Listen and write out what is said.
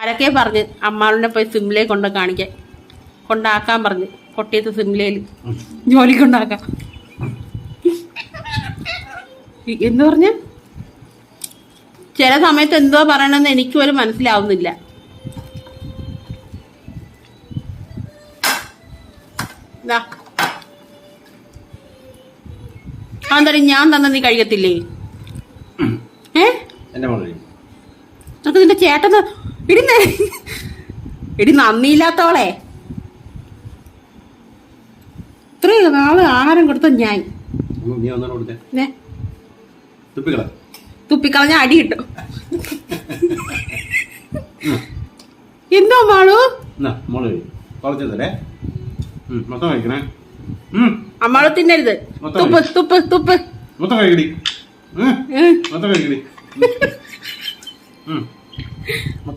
ആരൊക്കെ പറഞ്ഞ് അമ്മാളിനെ പോയി സിംലയെ കൊണ്ടാക്കാൻ പറഞ്ഞ് കൊട്ടിയത്ത് സിംലയിൽ ജോലി കൊണ്ടാക്കാം എന്ന് പറഞ്ഞ ചില സമയത്ത് എന്തോ പറയണമെന്ന് എനിക്ക് പോലും മനസ്സിലാവുന്നില്ല. അതെന്താ ഞാൻ തന്ന നീ കഴിക്കത്തില്ലേ? നമുക്ക് നിന്റെ ചേട്ടൻ ഇടി നന്ദിയില്ലാത്തോളെ. ഇത്രയും നാള് ആഹാരം കൊടുത്ത ഞാൻ തുപ്പിക്കളഞ്ഞ അടി കിട്ടും. എന്തോ മാളു അമ്മാള് തിന്നരുത്. തുപ്പ് തുപ്പ് തുപ്പ്